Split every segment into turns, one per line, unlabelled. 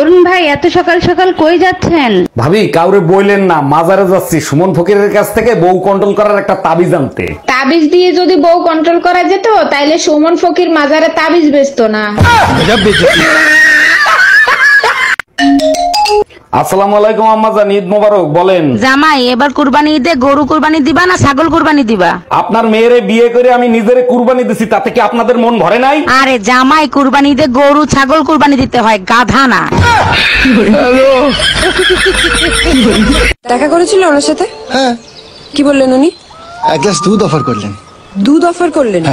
অরুণ ভাই, এত সকাল সকাল কই যাচ্ছেন?
ভাবি, কাউরে বইলেন না, মাজারে যাচ্ছি সুমন ফকিরের কাছ থেকে বউ কন্ট্রোল করার একটা তাবিজ আনতে।
তাবিজ দিয়ে যদি বউ কন্ট্রোল করা যেত তাইলে সুমন ফকির মাজারে তাবিজ বেচতো না।
আসসালামু আলাইকুম আম্মাজান, ঈদ মোবারক। বলেন
জামাই, এবার কুরবানি ঈদে গরু কুরবানি দিবা না ছাগল কুরবানি দিবা?
আপনার মেয়েরে বিয়ে করে আমি নিজেরে কুরবানি দিছি, তাতে কি আপনাদের মন ভরে নাই?
আরে জামাই, কুরবানি ঈদে গরু ছাগল কুরবানি দিতে হয়, গাধা না।
দেখা করেছিল ওনার সাথে?
হ্যাঁ,
কি বললেন উনি?
এক গ্লাস দুধ অফার করলেন।
দুধ অফার করলেন?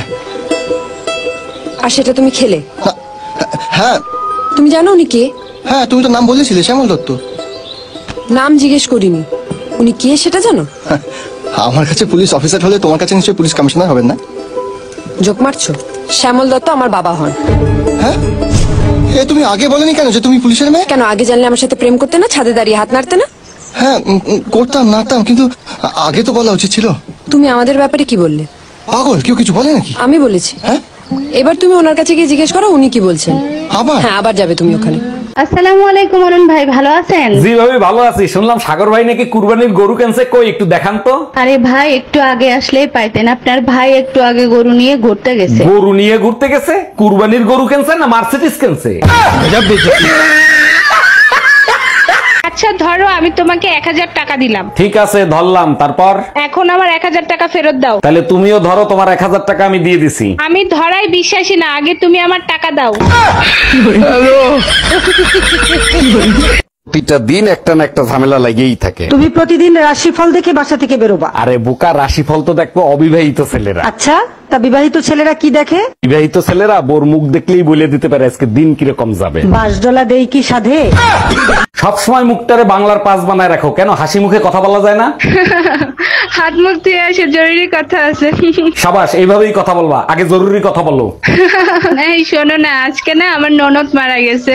আর সেটা তুমি খেলে?
হ্যাঁ
তুমি জানো উনি কে?
হ্যাঁ, তুমি তো নাম বলেছিলে, শ্যামল দত্ত।
নাম জিজ্ঞেস করিনি, উনি কে সেটা জানো?
আমার কাছে পুলিশ অফিসার হলে তোমার কাছে নিশ্চয়ই পুলিশ কমিশনার হবেন না?
জোক মারছো? শ্যামল দত্ত আমার বাবা হন।
হ্যাঁ, এ তুমি আগে বলনি কেন যে তুমি পুলিশের মেয়ে?
কেন, আগে জানলে আমার সাথে প্রেম করতে না, ছাদে দাঁড়িয়ে হাত নাড়তে না?
হ্যাঁ, করতাম নাড়তাম, কিন্তু আগে তো বলা উচিত ছিল।
তুমি আমাদের ব্যাপারে কি বললে?
পাগল, কেউ কিছু বলে নাকি?
আমি বলেছি।
হ্যাঁ,
এবার তুমি ওনার কাছে গিয়ে জিজ্ঞেস করো উনি কি বলছেন।
আবার?
হ্যাঁ, আবার যাবে তুমি ওখানে।
আসসালামু আলাইকুম অরুণ ভাই, ভালো আছেন?
জি ভাবি, ভালো আছি। শুনলাম সাগর ভাই নাকি কুরবানির গরু কেনছে, কই একটু দেখান তো।
আরে ভাই, একটু আগে আসলেই পাইতেন। আপনার ভাই একটু আগে গরু নিয়ে ঘুরতে গেছে।
গরু নিয়ে ঘুরতে গেছে? কুরবানির গরু কেনছে না মার্সিডিজ কেনছে?
আচ্ছা ধরো, আমি তোমাকে 1000 টাকা দিলাম,
ঠিক আছে, ধরলাম। তারপর?
এখন আমার 1000 টাকা ফেরত দাও।
তাহলে তুমিও ধরো, তোমার 1000 টাকা আমি দিয়ে দিছি।
আমি ধরাই বিশ্বাসী না, আগে তুমি আমার টাকা দাও।
প্রতিটা দিন একটা না একটা ঝামেলা লাগেই থাকে।
তুমি প্রতিদিন রাশিফল দেখে বাসা থেকে বেরোবা?
আরে বোকা, রাশিফল তো দেখবো অবিবাহিত ছেলেরা।
আচ্ছা, তা বিবাহিত ছেলেরা কি দেখে?
বিবাহিত ছেলেরা বোর মুখ দেখলেই বলে দিতে পারে আজকে দিন কিরকম যাবে।
বাঁশডলা দেই কি সাধে?
সবসময় মুখটারে বাংলার পাস বানায় রাখো কেন? হাসি মুখে কথা বলা যায় না?
হাত মুখ ধুয়ে আসে, জরুরি কথা আছে।
সাবাস, এইভাবেই কথা বলবা। আগে জরুরি কথা বলো।
এই শোনো না, আজকে না আমার ননদ মারা গেছে।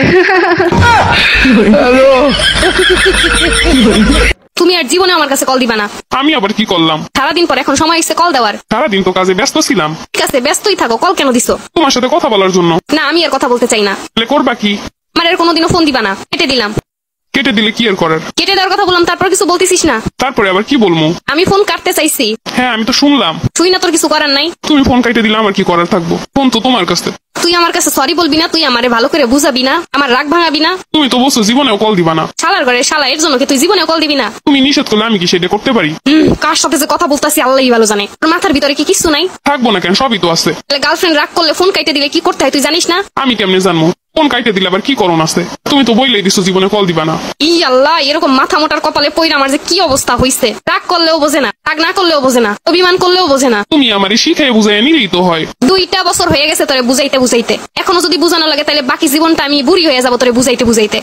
তুমি আর জীবনে আমার কাছে কল দিবা না।
আমি আবার কি করলাম?
সারাদিন পর এখন সময় এসে কল দেওয়ার।
সারাদিন তো কাজে ব্যস্ত ছিলাম।
ঠিক আছে, ব্যস্তই থাকো, কল কেন দিছো?
তোমার সাথে কথা বলার জন্য।
না, আমি আর কথা বলতে চাই না।
তাহলে করবা কি?
আমার আর কোনোদিনও ফোন দিবা না, কেটে দিলাম।
কেটে দিলে কি আর করার?
কেটে দেওয়ার কথা বললাম, তারপর কিছু বলতেছিস না।
তারপরে আবার কি বলবো?
আমি ফোন কাটতে চাইছি।
হ্যাঁ, আমি তো শুনলাম।
তুই না, তোর কিছু করার নাই।
তুমি ফোন কাটে দিলে আমার কি করার থাকবো? ফোন তো তোমার কাছে।
তুই আমার কাছে সরি বলবি না, তুই আমারে ভালো করে বুঝাবি না, আমার রাগ ভাঙাবি না।
তুমি তো বলছো জীবনেও কল দিবা না।
শালার ঘরে শালা, এর জন্য কি তুই জীবনেও কল দিবি না?
তুমি নিষেধ করলে আমি কি সেটা করতে পারি?
কার সাথে যে কথা বলতাছি আল্লাহই ভালো জানে। তোর মাথার ভিতরে কি কিছু নাই?
থাকবো না কেন, সবই তো আছে।
তাহলে গার্লফ্রেন্ড রাগ করলে ফোন কাটে দিলে কি করতে হয় তুই জানিস না?
আমি কেমনে জানবো? ফোন কাটে দিলে আবার কি করণ আছে? তুমি তো বইলেই দিছো জীবনে কল দিবা না।
ই আল্লাহ, এরকম মাথা মোটার কপালে পইরা আমার যে কি অবস্থা হইছে। রাগ করলেও বোঝে না, রাগ না করলেও বোঝে না, অভিমান করলেও বোঝে না।
তুমি আমারে শিখাই বুঝাই নিলেই তো হয়।
2টা বছর হয়ে গেছে তোরে বুঝাইতে বুঝাইতে। এখনো যদি বুঝানো লাগে তাহলে বাকি জীবনটা আমি বুড়ি হয়ে যাবো তোরে বুঝাইতে বুঝাইতে।